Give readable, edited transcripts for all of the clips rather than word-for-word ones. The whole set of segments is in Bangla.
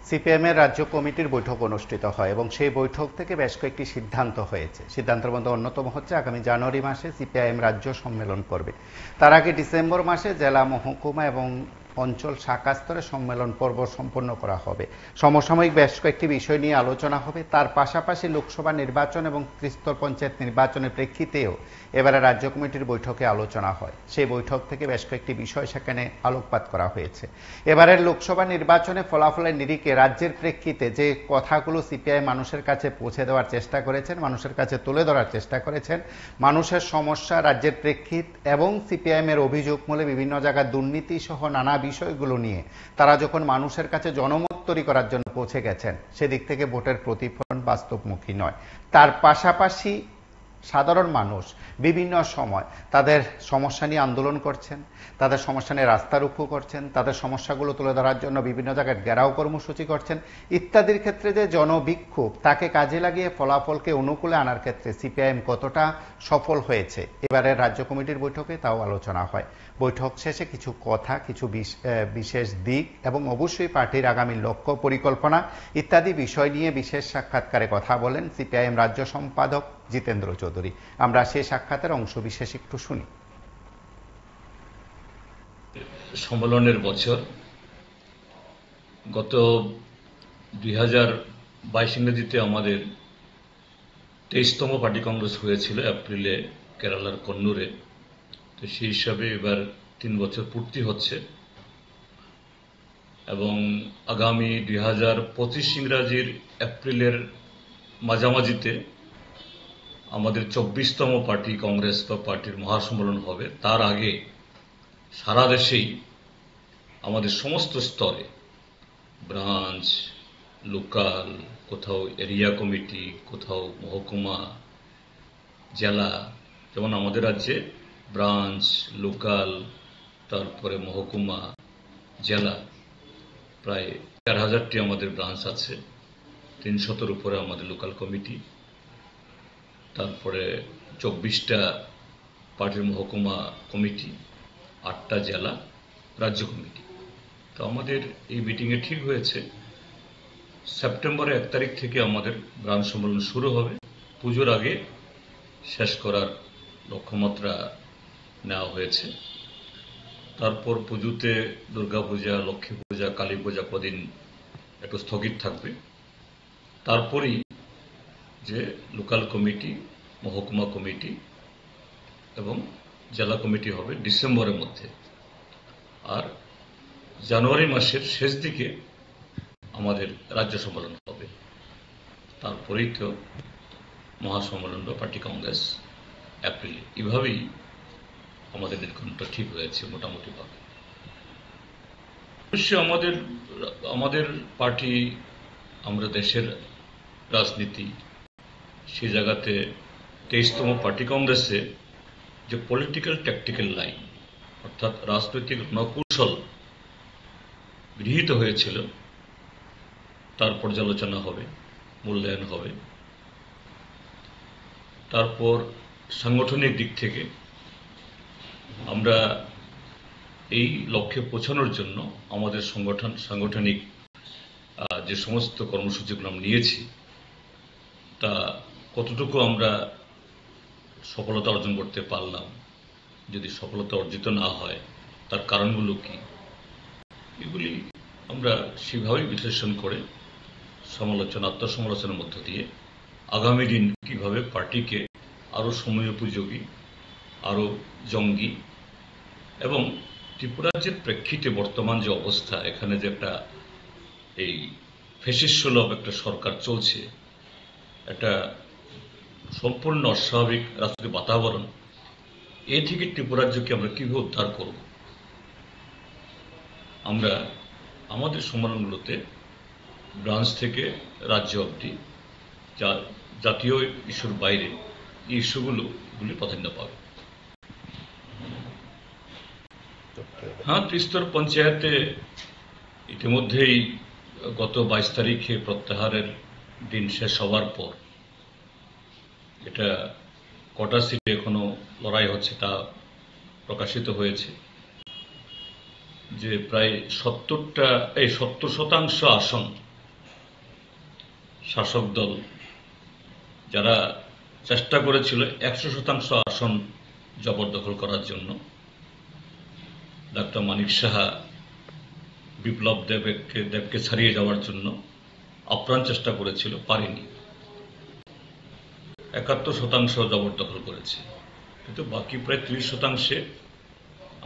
সিপিএমের রাজ্য কমিটির বৈঠক অনুষ্ঠিত হয় এবং সেই বৈঠক থেকে বেশ কয়েকটি সিদ্ধান্ত হয়েছে। সিদ্ধান্তের মধ্যে অন্যতম হচ্ছে আগামী জানুয়ারি মাসে সিপিআইএম রাজ্য সম্মেলন করবে। তার আগে ডিসেম্বর মাসে জেলা, মহকুমা এবং অঞ্চল শাখা স্তরে সম্মেলন পর্ব সম্পন্ন করা হবে। সমসাময়িক বেশ কয়েকটি বিষয় নিয়ে আলোচনা হবে। তার পাশাপাশি লোকসভা নির্বাচন এবং ত্রিস্তর পঞ্চায়েত নির্বাচনের প্রেক্ষিতেও এবারে রাজ্য কমিটির বৈঠকে আলোচনা হয়। সেই বৈঠক থেকে বেশ কয়েকটি বিষয় সেখানে আলোকপাত করা হয়েছে। এবারের লোকসভা নির্বাচনে ফলাফলের নিরিখে রাজ্যের প্রেক্ষিতে যে কথাগুলো সিপিআই মানুষের কাছে পৌঁছে দেওয়ার চেষ্টা করেছেন, মানুষের কাছে তুলে ধরার চেষ্টা করেছেন, মানুষের সমস্যা, রাজ্যের প্রেক্ষিত এবং সিপিআইএমের অভিযোগ মূলে বিভিন্ন জায়গায় দুর্নীতি সহ নানা বিষয়গুলো নিয়ে তারা যখন মানুষের কাছে জনমত তৈরি করার জন্য পৌঁছে গেছেন, সেদিক থেকে ভোটের প্রতিফলন বাস্তবমুখী নয়। তার পাশাপাশি সাধারণ মানুষ বিভিন্ন সময় তাদের সমস্যা নিয়ে আন্দোলন করছেন, তাদের সমস্যা নিয়ে রাস্তা রুখু করছেন, তাদের সমস্যাগুলো তুলে ধরার জন্য বিভিন্ন জায়গায় ঘেরাও কর্মসূচি করছেন ইত্যাদির ক্ষেত্রে যে জনবিক্ষোভ, তাকে কাজে লাগিয়ে ফলাফলকে অনুকূলে আনার ক্ষেত্রে সিপিআইএম কতটা সফল হয়েছে এবারের রাজ্য কমিটির বৈঠকে তাও আলোচনা হয়। বৈঠক শেষে কিছু কথা, কিছু বিশেষ দিক এবং অবশ্যই পার্টির আগামী লক্ষ্য পরিকল্পনা ইত্যাদি বিষয় নিয়ে বিশেষ সাক্ষাৎকারে কথা বলেন সিপিআইএম রাজ্য সম্পাদক জিতেন্দ্র চৌধুরী। আমরা সেই সাক্ষাতের অংশ বিশেষ একটু শুনি। সম্মেলনের বছর গত 2022 ইংরেজিতে আমাদের 23তম পার্টি কংগ্রেস হয়েছিল এপ্রিলে কেরালার কন্নুরে। তো সেই হিসাবে এবার 3 বছর পূর্তি হচ্ছে এবং আগামী 2025 ইংরাজির এপ্রিলের মাঝামাঝিতে আমাদের 24তম পার্টি কংগ্রেস বা পার্টির মহাসম্মেলন হবে। তার আগে সারা দেশেই আমাদের সমস্ত স্তরে ব্রাঞ্চ, লোকাল, কোথাও এরিয়া কমিটি, কোথাও মহকুমা, জেলা, যেমন আমাদের রাজ্যে ব্রাঞ্চ, লোকাল, তারপরে মহকুমা, জেলা প্রায় 4000টি আমাদের ব্রাঞ্চ আছে, 300-এর উপরে আমাদের লোকাল কমিটি, তারপরে 24টা পার্টির মহকুমা কমিটি, 8টা জেলা রাজ্য কমিটি। তো আমাদের এই মিটিংয়ে ঠিক হয়েছে সেপ্টেম্বরের 1 তারিখ থেকে আমাদের ব্রাঞ্চ সম্মেলন শুরু হবে। পুজোর আগে শেষ করার লক্ষ্যমাত্রা নেওয়া হয়েছে। তারপর পুজোতে দুর্গাপূজা, লক্ষ্মী পূজা, কালী পূজা কদিন একটু স্থগিত থাকবে। তারপরেই যে লোকাল কমিটি, মহকুমা কমিটি এবং জেলা কমিটি হবে ডিসেম্বরের মধ্যে। আর জানুয়ারি মাসের শেষ দিকে আমাদের রাজ্য সম্মেলন হবে। তারপরেই তো মহাসম্মেলন বা পার্টি কংগ্রেস এপ্রিলে। এভাবেই আমাদের নির্ঘণ্ট ঠিক হয়েছে মোটামুটি ভাবে। অবশ্যই আমাদের পার্টি, আমরা দেশের রাজনীতি, সেই জায়গাতে 23তম পার্টি কংগ্রেসে যে পলিটিক্যাল ট্যাকটিক্যাল লাইন অর্থাৎ রাজনৈতিক রণকৌশল গৃহীত হয়েছিল তার পর্যালোচনা হবে, মূল্যায়ন হবে। তারপর সাংগঠনিক দিক থেকে আমরা এই লক্ষ্যে পৌঁছানোর জন্য আমাদের সাংগঠনিক যে সমস্ত কর্মসূচিগুলো আমরা নিয়েছি তা কতটুকু আমরা সফলতা অর্জন করতে পারলাম, যদি সফলতা অর্জিত না হয় তার কারণগুলো কি, এগুলি আমরা সেভাবেই বিশ্লেষণ করে আত্মসমালোচনার মধ্য দিয়ে আগামী দিন কিভাবে পার্টিকে আরো সময়োপযোগী, আরো জঙ্গি এবং ত্রিপুরা যে প্রেক্ষিতে বর্তমান যে অবস্থা, এখানে যে একটা এই ফ্যাসিস্টসুলভ একটা সরকার চলছে, একটা সম্পূর্ণ অস্বাভাবিক রাজনৈতিক বাতাবরণ, এ থেকে ত্রিপুরা রাজ্যকে আমরা কিভাবে উদ্ধার করব। আমরা আমাদের সম্মেলনগুলোতে ব্রাঞ্চ থেকে রাজ্য অবধি যা জাতীয় ইস্যুর বাইরে এই ইস্যুগুলি প্রাধান্য পাবে। হ্যাঁ, ত্রিস্তর পঞ্চায়েতে ইতিমধ্যেই গত 22 তারিখে প্রত্যাহারের দিন শেষ হওয়ার পর এটা কটা সিটে এখনো লড়াই হচ্ছে তা প্রকাশিত হয়েছে যে প্রায় 70% আসন শাসক দল যারা চেষ্টা করেছিল 100% আসন জবরদখল করার জন্য, ডাক্তার মানিক সাহা বিপ্লব দেবকে ছাড়িয়ে যাওয়ার জন্য আপ্রাণ চেষ্টা করেছিল, পারেনি। 71% জবরদখল করেছে, কিন্তু বাকি প্রায় 30%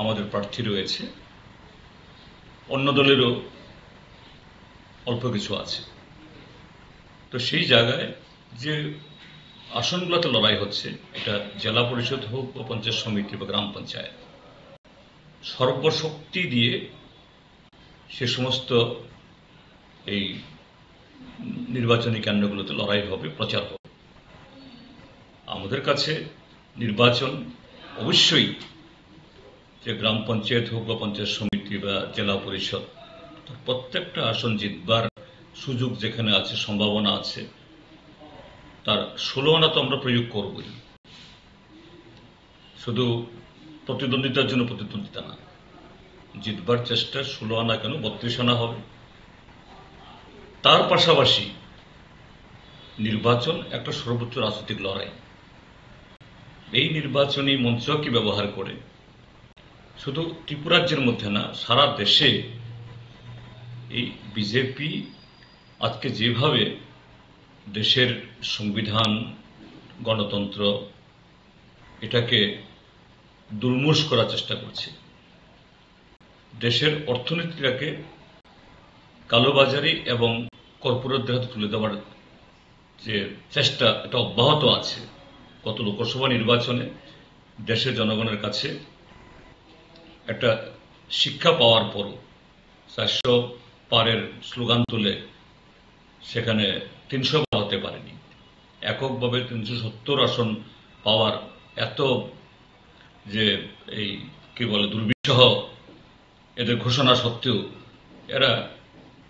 আমাদের প্রার্থী রয়েছে। অন্য দলেরও অল্প কিছু আছে। তো সেই জায়গায় যে আসনগুলোতে লড়াই হচ্ছে, এটা জেলা পরিষদ হোক বা পঞ্চায়েত সমিতি বা গ্রাম পঞ্চায়েত, সর্বশক্তি দিয়ে সে সমস্ত এই নির্বাচনী কেন্দ্রগুলোতে লড়াই হবে, প্রচার হবে। আমাদের কাছে নির্বাচন অবশ্যই, যে গ্রাম পঞ্চায়েত হোক বা পঞ্চায়েত সমিতি বা জেলা পরিষদ, প্রত্যেকটা আসন জিতবার সুযোগ যেখানে আছে, সম্ভাবনা আছে, তার 16 আনা তো আমরা প্রয়োগ করবই। শুধু প্রতিদ্বন্দ্বিতার জন্য প্রতিদ্বন্দ্বিতা না, জিতবার চেষ্টা 16 আনা কেন 32 আনা হবে। তার পাশাপাশি নির্বাচন একটা সর্বোচ্চ রাজনৈতিক লড়াই। এই নির্বাচনী মঞ্চকে ব্যবহার করে শুধু ত্রিপুরাজ্যের মধ্যে না, সারা দেশে এই বিজেপি আজকে যেভাবে দেশের সংবিধান, গণতন্ত্র, এটাকে দুর্মূষ করার চেষ্টা করছে, দেশের অর্থনীতিটাকে কালোবাজারি এবং কর্পোরেটদের হাতে তুলে দেওয়ার যে চেষ্টা, এটা অব্যাহত আছে। গত লোকসভা নির্বাচনে দেশের জনগণের কাছে একটা শিক্ষা পাওয়ার পরও 400 পারের স্লোগান তুলে সেখানে 300 হতে পারেনি। এককভাবে 370 আসন পাওয়ার এত যে এই কি বলে দুর্বিষহ এদের ঘোষণা সত্ত্বেও এরা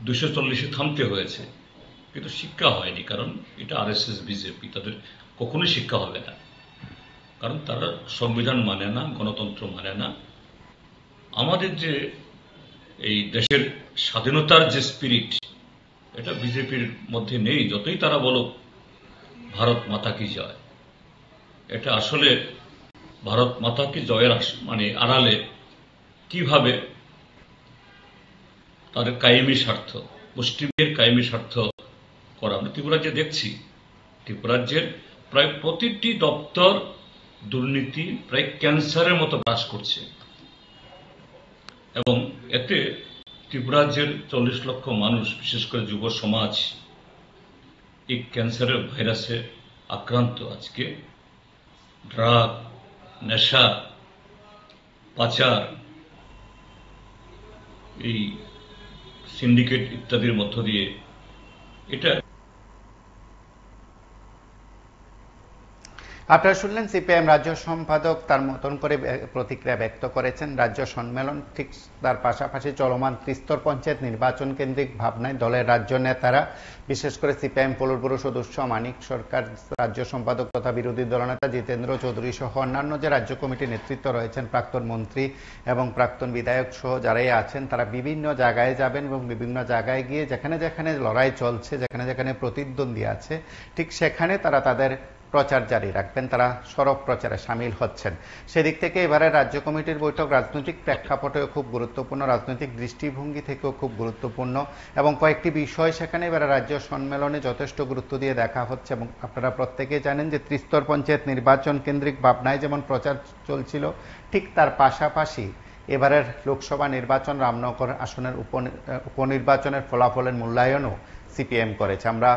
240-এ থামতে হয়েছে, কিন্তু শিক্ষা হয়নি। কারণ এটা আরএসএস, বিজেপি, তাদের কখনোই শিক্ষা হবে না, কারণ তারা সংবিধান মানে না, গণতন্ত্র মানে না। আমাদের যে এই দেশের স্বাধীনতার যে স্পিরিট, এটা বিজেপির মধ্যে নেই। যতই তারা বলো ভারত মাতা কি জয়, এটা আসলে ভারত মাতা কি জয়ের মানে আড়ালে কিভাবে তাদের কায়েমি স্বার্থ, মুষ্টিমেয়ের কায়েমি স্বার্থ করা আমরা ত্রিপুরাজ্যে দেখছি। ত্রিপুরাজ্যের প্রায় প্রতিটি দপ্তর দুর্নীতি প্রায় ক্যান্সারের মতো গ্রাস করছে, এবং এতে ত্রিপুরাজ্যের 40 লক্ষ মানুষ, বিশেষ করে যুব সমাজ, এই ক্যান্সারের ভাইরাসে আক্রান্ত। আজকে ড্রাগ, নেশা, পাচার, এই সিন্ডিকেট ইত্যাদির মধ্য দিয়ে এটা। আপনারা শুনলেন সিপিআইএম রাজ্য সম্পাদক তার মতন করে প্রতিক্রিয়া ব্যক্ত করেছেন। রাজ্য সম্মেলন ঠিক তার পাশাপাশি চলমান ত্রিস্তর পঞ্চায়েত নির্বাচন কেন্দ্রিক ভাবনায় দলের রাজ্য নেতারা, বিশেষ করে সিপিআইএম পলিট ব্যুরো সদস্য মানিক সরকার, রাজ্য সম্পাদক তথা বিরোধী দলনেতা জিতেন্দ্র চৌধুরী সহ অন্যান্য যে রাজ্য কমিটির নেতৃত্ব রয়েছেন, প্রাক্তন মন্ত্রী এবং প্রাক্তন বিধায়ক সহ যারাই আছেন, তারা বিভিন্ন জায়গায় যাবেন এবং বিভিন্ন জায়গায় গিয়ে যেখানে যেখানে লড়াই চলছে, যেখানে যেখানে প্রতিদ্বন্দ্বী আছে, ঠিক সেখানে তারা তাদের প্রচার জারি রাখবেন। তারা সড়ক প্রচারে সামিল হচ্ছেন। সেদিক থেকে এবারে রাজ্য কমিটির বৈঠক রাজনৈতিক প্রেক্ষাপটেও খুব গুরুত্বপূর্ণ, রাজনৈতিক দৃষ্টিভঙ্গি থেকেও খুব গুরুত্বপূর্ণ, এবং কয়েকটি বিষয় সেখানে এবারে রাজ্য সম্মেলনে যথেষ্ট গুরুত্ব দিয়ে দেখা হচ্ছে। এবং আপনারা প্রত্যেকেই জানেন যে ত্রিস্তর পঞ্চায়েত নির্বাচন কেন্দ্রিক ভাবনায় যেমন প্রচার চলছিল, ঠিক তার পাশাপাশি এবারের লোকসভা নির্বাচন রামনগর আসনের উপনির্বাচনের ফলাফলের মূল্যায়নও সিপিএম করেছে। আমরা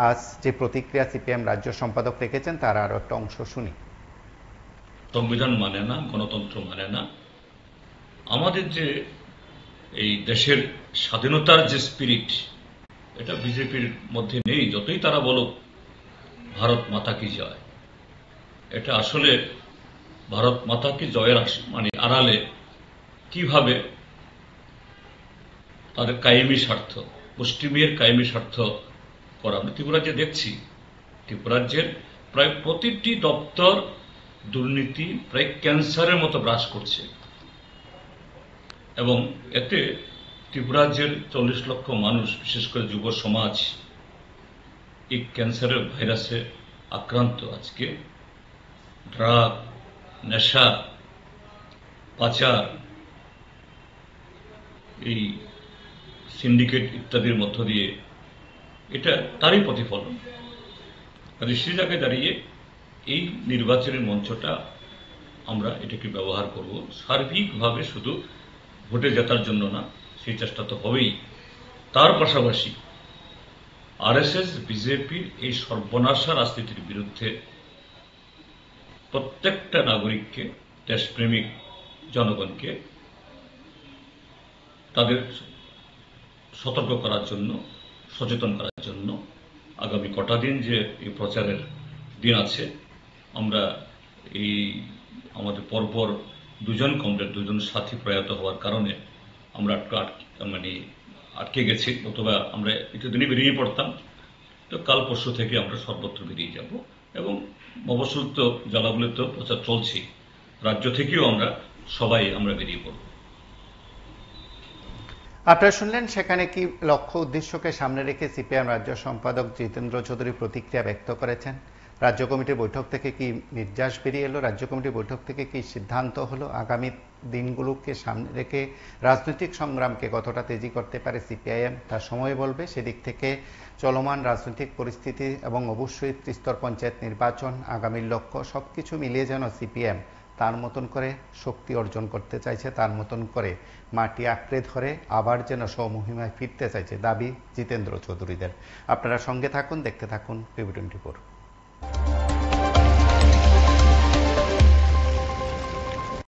আজ যে প্রতিক্রিয়া সিপিএম রাজ্য সম্পাদক রেখেছেন তার আরো একটা অংশ শুনি। সংবিধান মানে না, গণতন্ত্র মানে না। আমাদের যে এই দেশের স্বাধীনতার যে স্পিরিট, এটা বিজেপির মধ্যে নেই। যতই তারা বলো ভারত মাতা কি জয়, এটা আসলে ভারত মাতা কি জয়ের মানে আড়ালে কিভাবে তাদের কায়েমি স্বার্থ, মুষ্টিমেয়ের কায়েমি স্বার্থ করা আমরা ত্রিপুরাজ্যে দেখছি। ত্রিপুরাজ্যের প্রায় প্রতিটি দপ্তর দুর্নীতি প্রায় ক্যান্সারের মতো গ্রাস করছে, এবং এতে ত্রিপুরাজ্যের 40 লক্ষ মানুষ, বিশেষ করে যুব সমাজ, এই ক্যান্সারের ভাইরাসে আক্রান্ত আজকে ড্রাগ, নেশা, পাচার, এই সিন্ডিকেট ইত্যাদির মধ্য দিয়ে এটা তারই প্রতিফলন। কাজে সেই জায়গায় দাঁড়িয়ে এই নির্বাচনের মঞ্চটা আমরা এটাকে ব্যবহার করব সার্বিকভাবে, শুধু ভোটে জেতার জন্য না, সেই চেষ্টা তো হবেই। তার পাশাপাশি আরএসএস বিজেপির এই সর্বনাশা রাজনীতির বিরুদ্ধে প্রত্যেকটা নাগরিককে, দেশপ্রেমিক জনগণকে তাদের সতর্ক করার জন্য, সচেতন করার জন্য আগামী কটা দিন যে এই প্রচারের দিন আছে, আমরা এই আমাদের পরপর দুজন কমরেড, দুজন সাথী প্রয়াত হওয়ার কারণে আমরা আটকে গেছি, অথবা আমরা এতদিনই বেরিয়ে পড়তাম। তো কাল পরশু থেকে আমরা সর্বত্র বেরিয়ে যাব এবং মফস্বল তো জেলাগুলিতে প্রচার চলছে, রাজ্য থেকেও আমরা বেরিয়ে পড়ব। আপনারা শুনলেন, সেখানে কি লক্ষ্য উদ্দেশ্যকে সামনে রেখে সিপিআইএম রাজ্য সম্পাদক জিতেন্দ্র চৌধুরী প্রতিক্রিয়া ব্যক্ত করেছেন। রাজ্য কমিটির বৈঠক থেকে কি নির্যাস বেরিয়ে এলো, রাজ্য কমিটির বৈঠক থেকে কি সিদ্ধান্ত হলো, আগামী দিনগুলোকে সামনে রেখে রাজনৈতিক সংগ্রামকে কতটা তেজি করতে পারে সিপিআইএম, তার সময় বলবে। সেদিক থেকে চলমান রাজনৈতিক পরিস্থিতি এবং অবশ্যই ত্রিস্তর পঞ্চায়েত নির্বাচন, আগামীর লক্ষ্য, সবকিছু মিলিয়ে যেন সিপিএম তার মতন করে শক্তি অর্জন করতে চাইছে, তার মতন করে মাটি আঁকড়ে ধরে আবার যেন স্বমহিমায় ফিরতে চাইছে, দাবি জিতেন্দ্র চৌধুরীদের। আপনারা সঙ্গে থাকুন, দেখতে থাকুন PB24।